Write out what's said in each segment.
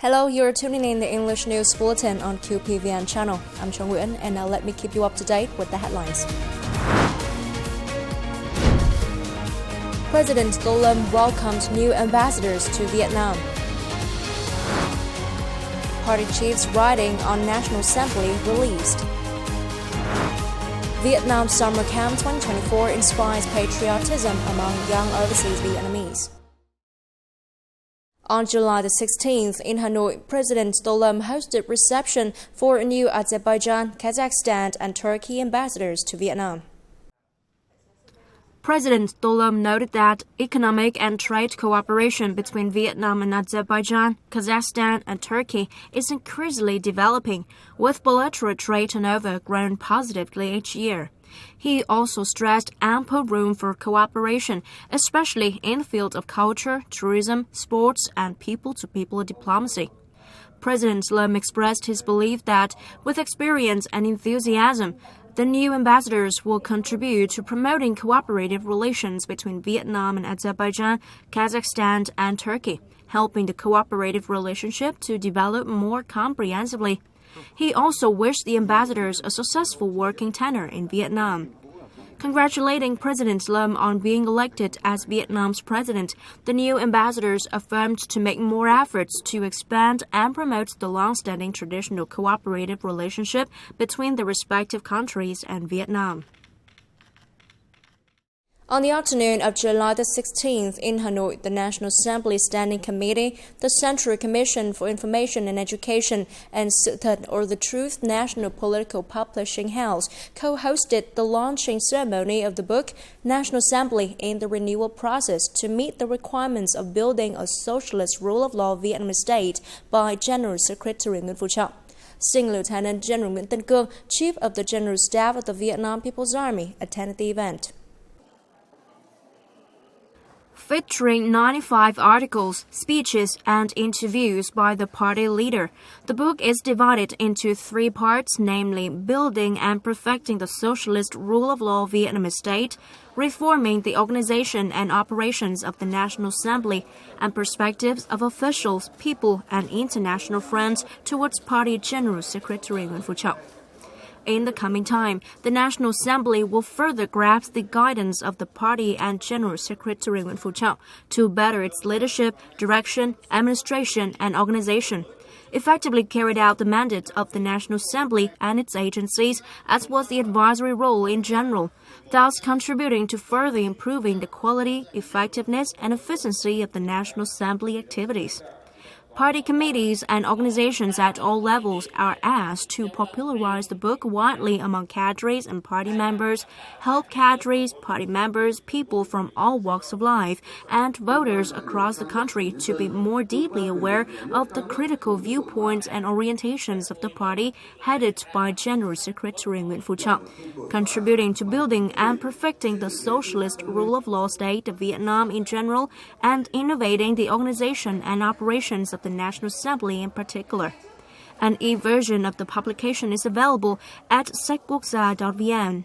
Hello, you're tuning in the English News Bulletin on QPVN channel. I'm Chong Nguyen, and now let me keep you up to date with the headlines. President Reup welcomed new ambassadors to Vietnam. Party chiefs writing on National Assembly released. Vietnam Summer Camp 2024 inspires patriotism among young overseas Vietnamese. On July the 16th, in Hanoi, President Reup hosted reception for new Azerbaijan, Kazakhstan, and Turkey ambassadors to Vietnam. President Reup noted that economic and trade cooperation between Vietnam and Azerbaijan, Kazakhstan, and Turkey is increasingly developing, with bilateral trade turnover growing positively each year. He also stressed ample room for cooperation, especially in the field of culture, tourism, sports, and people-to-people diplomacy. President Reup expressed his belief that, with experience and enthusiasm, the new ambassadors will contribute to promoting cooperative relations between Vietnam and Azerbaijan, Kazakhstan, and Turkey, helping the cooperative relationship to develop more comprehensively. He also wished the ambassadors a successful working tenure in Vietnam. Congratulating President Reup on being elected as Vietnam's president, the new ambassadors affirmed to make more efforts to expand and promote the long-standing traditional cooperative relationship between the respective countries and Vietnam. On the afternoon of July the 16th in Hanoi, the National Assembly Standing Committee, the Central Commission for Information and Education, and Sự Thật or the Truth National Political Publishing House co-hosted the launching ceremony of the book National Assembly in the Renewal Process to meet the requirements of building a socialist rule of law Vietnamese state by General Secretary Nguyễn Phú Trọng. Sing Lieutenant General Nguyễn Tân Cương, Chief of the General Staff of the Vietnam People's Army, attended the event. Featuring 95 articles, speeches, and interviews by the party leader, the book is divided into three parts, namely building and perfecting the socialist rule of law Vietnamese state, reforming the organization and operations of the National Assembly, and perspectives of officials, people, and international friends towards Party General Secretary Nguyễn Phú Trọng. In the coming time, the National Assembly will further grasp the guidance of the party and General Secretary Nguyễn Phú Trọng to better its leadership, direction, administration, and organization, effectively carried out the mandate of the National Assembly and its agencies, as was the advisory role in general, thus contributing to further improving the quality, effectiveness, and efficiency of the National Assembly activities. Party committees and organizations at all levels are asked to popularize the book widely among cadres and party members, help cadres, party members, people from all walks of life, and voters across the country to be more deeply aware of the critical viewpoints and orientations of the party headed by General Secretary Nguyễn Phú Trọng, contributing to building and perfecting the socialist rule of law state of Vietnam in general, and innovating the organization and operations of the National Assembly in particular. An e-version of the publication is available at sách.quốc gia.vn.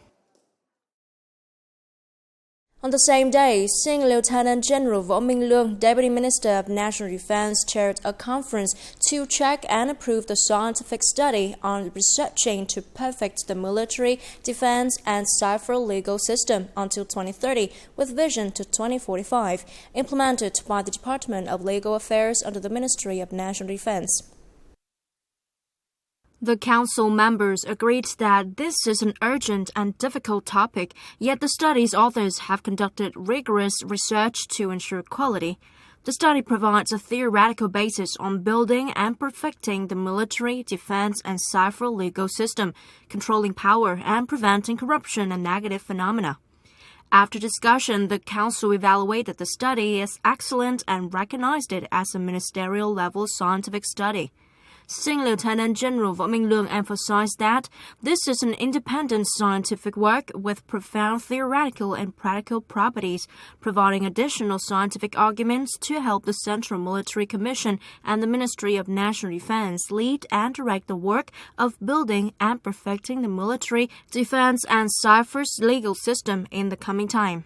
On the same day, Sing Lieutenant General Võ Minh Lương, Deputy Minister of National Defense, chaired a conference to check and approve the scientific study on researching to perfect the military, defense, and cipher legal system until 2030 with vision to 2045, implemented by the Department of Legal Affairs under the Ministry of National Defense. The council members agreed that this is an urgent and difficult topic, yet the study's authors have conducted rigorous research to ensure quality. The study provides a theoretical basis on building and perfecting the military, defense, and cipher legal system, controlling power and preventing corruption and negative phenomena. After discussion, the council evaluated the study as excellent and recognized it as a ministerial-level scientific study. Sing Lieutenant General Võ Minh Lương emphasized that this is an independent scientific work with profound theoretical and practical properties, providing additional scientific arguments to help the Central Military Commission and the Ministry of National Defense lead and direct the work of building and perfecting the military, defense, and cipher's legal system in the coming time.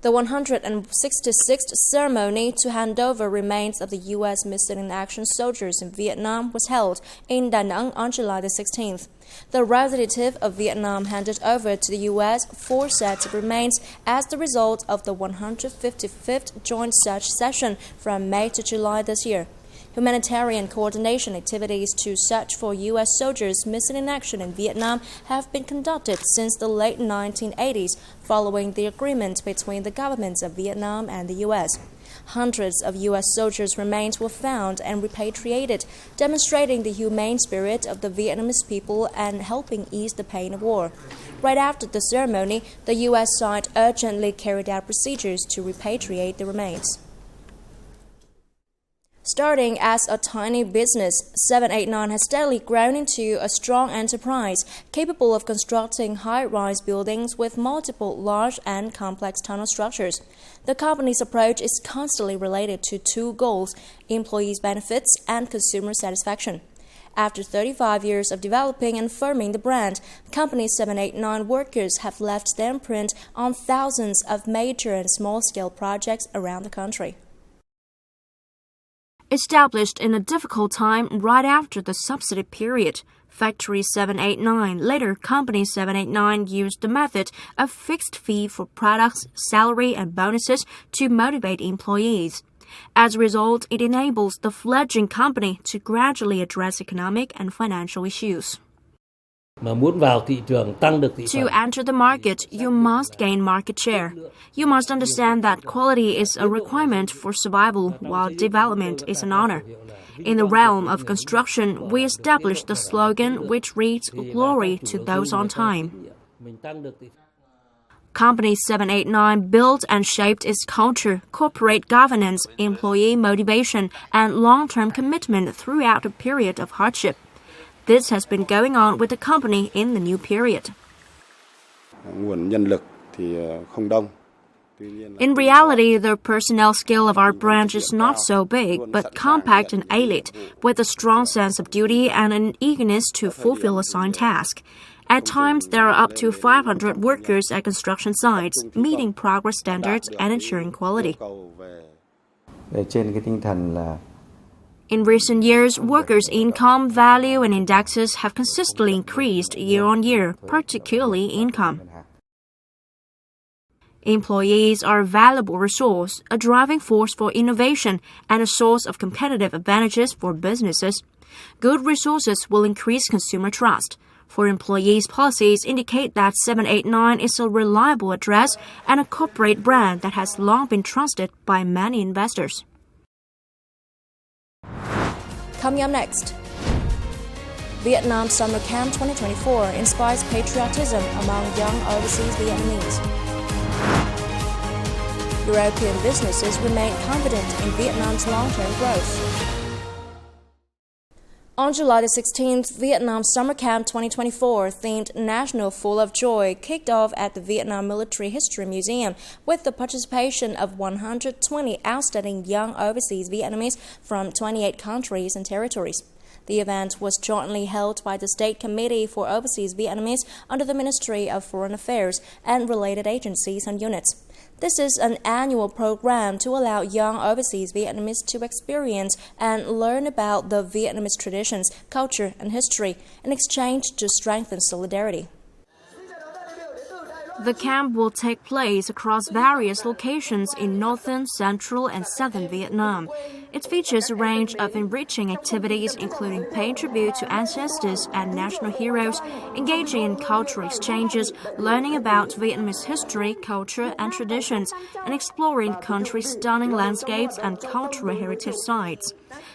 The 166th ceremony to hand over remains of the U.S. missing in action soldiers in Vietnam was held in Da Nang on July the 16th. The representative of Vietnam handed over to the U.S. 4 sets of remains as the result of the 155th Joint Search Session from May to July this year. Humanitarian coordination activities to search for U.S. soldiers missing in action in Vietnam have been conducted since the late 1980s, following the agreement between the governments of Vietnam and the U.S. Hundreds of U.S. soldiers' remains were found and repatriated, demonstrating the humane spirit of the Vietnamese people and helping ease the pain of war. Right after the ceremony, the U.S. side urgently carried out procedures to repatriate the remains. Starting as a tiny business, 789 has steadily grown into a strong enterprise capable of constructing high-rise buildings with multiple large and complex tunnel structures. The company's approach is constantly related to 2 goals: employees' benefits and consumer satisfaction. After 35 years of developing and firming the brand, company 789 workers have left their imprint on thousands of major and small-scale projects around the country. Established in a difficult time right after the subsidy period, Factory 789, later Company 789, used the method of fixed fee for products, salary, and bonuses to motivate employees. As a result, it enables the fledgling company to gradually address economic and financial issues. To enter the market, you must gain market share. You must understand that quality is a requirement for survival, while development is an honor. In the realm of construction, we established the slogan which reads, "Glory to those on time." Company 789 built and shaped its culture, corporate governance, employee motivation, and long-term commitment throughout a period of hardship. This has been going on with the company in the new period. In reality, the personnel skill of our branch is not so big, but compact and elite, with a strong sense of duty and an eagerness to fulfill assigned tasks. At times, there are up to 500 workers at construction sites, meeting progress standards and ensuring quality. In recent years, workers' income, value, and indexes have consistently increased year on year, particularly income. Employees are a valuable resource, a driving force for innovation, and a source of competitive advantages for businesses. Good resources will increase consumer trust. For employees, policies indicate that 789 is a reliable address and a corporate brand that has long been trusted by many investors. Coming up next, Vietnam Summer Camp 2024 inspires patriotism among young overseas Vietnamese. European businesses remain confident in Vietnam's long-term growth. On July the 16th, Vietnam Summer Camp 2024, themed National Full of Joy, kicked off at the Vietnam Military History Museum with the participation of 120 outstanding young overseas Vietnamese from 28 countries and territories. The event was jointly held by the State Committee for Overseas Vietnamese under the Ministry of Foreign Affairs and related agencies and units. This is an annual program to allow young overseas Vietnamese to experience and learn about the Vietnamese traditions, culture, and history in exchange to strengthen solidarity. The camp will take place across various locations in northern, central, and southern Vietnam. It features a range of enriching activities, including paying tribute to ancestors and national heroes, engaging in cultural exchanges, learning about Vietnamese history, culture, and traditions, and exploring the country's stunning landscapes and cultural heritage sites.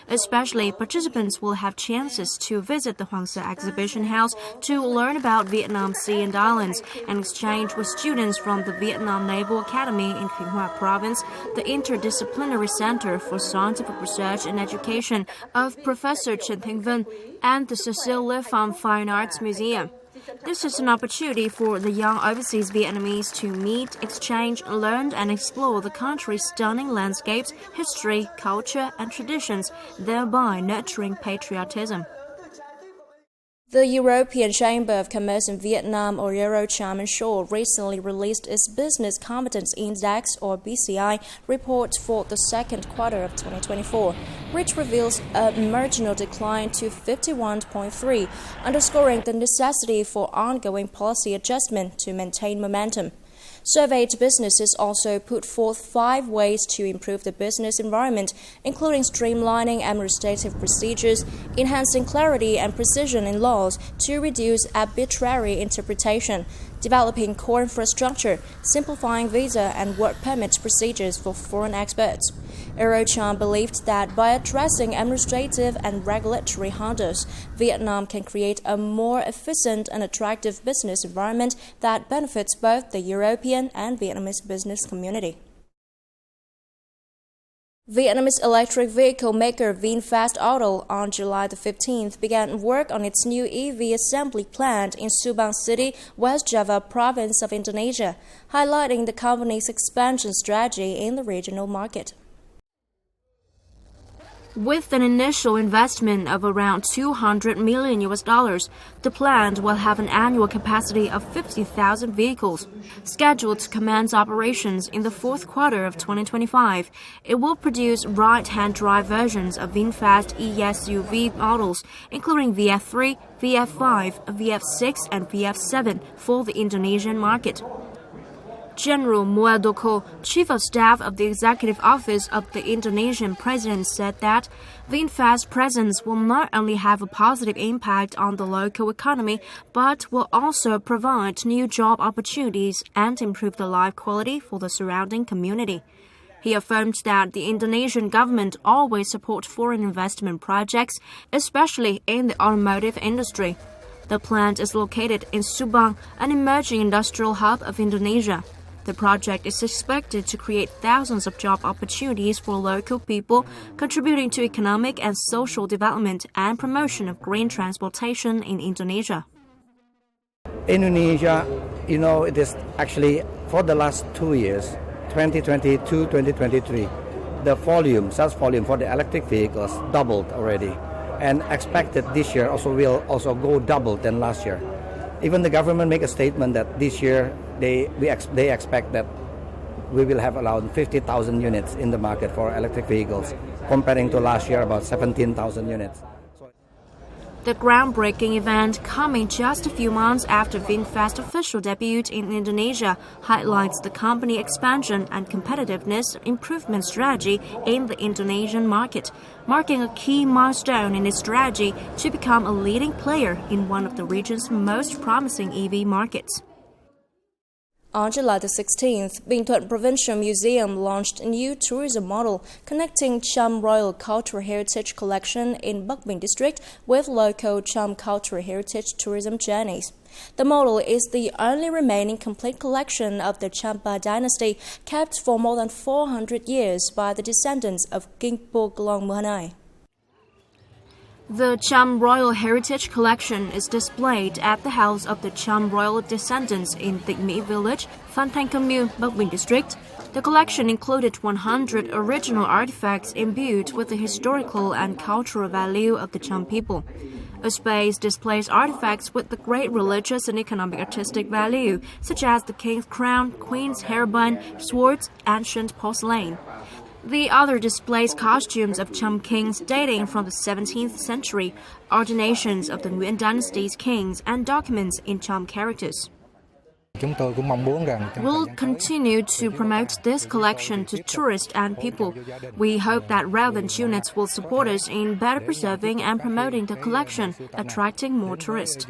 Especially, participants will have chances to visit the Hoàng Sa Exhibition House to learn about Vietnam's sea and islands and exchange with students from the Vietnam Naval Academy in Khánh Hòa Province, the Interdisciplinary Center for Scientific Research and Education of Professor Trần Thanh Vân, and the Cecile Le Pham Fine Arts Museum. This is an opportunity for the young overseas Vietnamese to meet, exchange, learn, and explore the country's stunning landscapes, history, culture, and traditions, thereby nurturing patriotism. The European Chamber of Commerce in Vietnam, or Eurocharm, recently released its Business Competence Index, or BCI, report for the second quarter of 2024, which reveals a marginal decline to 51.3, underscoring the necessity for ongoing policy adjustment to maintain momentum. Surveyed businesses also put forth 5 ways to improve the business environment, including streamlining administrative procedures, enhancing clarity and precision in laws to reduce arbitrary interpretation, developing core infrastructure, simplifying visa and work permit procedures for foreign experts. Eurocharm believed that by addressing administrative and regulatory hurdles, Vietnam can create a more efficient and attractive business environment that benefits both the European and Vietnamese business community. Vietnamese electric vehicle maker VinFast Auto on July the 15th began work on its new EV assembly plant in Subang City, West Java province of Indonesia, highlighting the company's expansion strategy in the regional market. With an initial investment of around $200 million, the plant will have an annual capacity of 50,000 vehicles. Scheduled to commence operations in the fourth quarter of 2025, it will produce right-hand drive versions of VinFast e-SUV models, including VF3, VF5, VF6, and VF7 for the Indonesian market. General Muldoko, Chief of Staff of the Executive Office of the Indonesian President, said that VinFast's presence will not only have a positive impact on the local economy, but will also provide new job opportunities and improve the life quality for the surrounding community. He affirmed that the Indonesian government always supports foreign investment projects, especially in the automotive industry. The plant is located in Subang, an emerging industrial hub of Indonesia. The project is expected to create thousands of job opportunities for local people, contributing to economic and social development and promotion of green transportation in Indonesia. Indonesia, it is actually for the last 2 years, 2022-2023, the sales volume for the electric vehicles doubled already, and expected this year will also go double than last year. Even the government make a statement that this year they expect that we will have around 50,000 units in the market for electric vehicles, comparing to last year about 17,000 units. The groundbreaking event, coming just a few months after VinFast's official debut in Indonesia, highlights the company expansion and competitiveness improvement strategy in the Indonesian market, marking a key milestone in its strategy to become a leading player in one of the region's most promising EV markets. On July the 16th, Bình Thuận Provincial Museum launched a new tourism model connecting Cham Royal Cultural Heritage Collection in Bắc Bình District with local Cham Cultural Heritage tourism journeys. The model is the only remaining complete collection of the Champa dynasty, kept for more than 400 years by the descendants of King Long Muhanai. The Cham Royal Heritage Collection is displayed at the house of the Cham Royal descendants in Tịnh Mỹ Village, Phan Thanh Commune, Bắc Bình District. The collection included 100 original artifacts imbued with the historical and cultural value of the Cham people. A space displays artifacts with the great religious and economic artistic value, such as the king's crown, queen's hairband, swords, ancient porcelain. The other displays costumes of Cham kings dating from the 17th century, ordinations of the Nguyen dynasty's kings, and documents in Cham characters. We'll continue to promote this collection to tourists and people. We hope that relevant units will support us in better preserving and promoting the collection, attracting more tourists.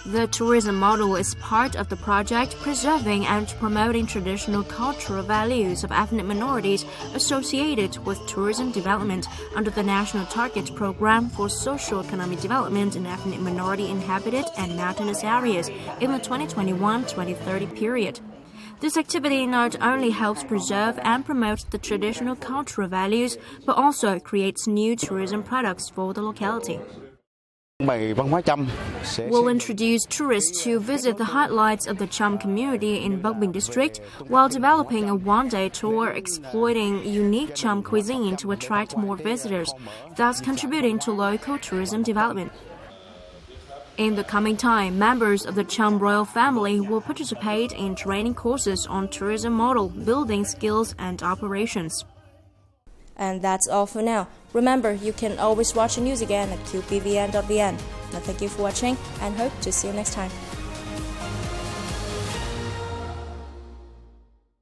The tourism model is part of the project preserving and promoting traditional cultural values of ethnic minorities associated with tourism development under the National Target Program for Socio-Economic Development in Ethnic Minority Inhabited and Mountainous Areas in the 2021-2030 period. This activity not only helps preserve and promote the traditional cultural values, but also creates new tourism products for the locality. Bài văn hóa Chăm sẽ Will introduce tourists to visit the highlights of the Cham community in Bắc Bình district while developing a one-day tour exploiting unique Cham cuisine to attract more visitors, thus contributing to local tourism development. In the coming time, members of the Cham royal family will participate in training courses on tourism model, building skills and operations. And that's all for now. Remember, you can always watch the news again at qpvn.vn. Now, thank you for watching and hope to see you next time.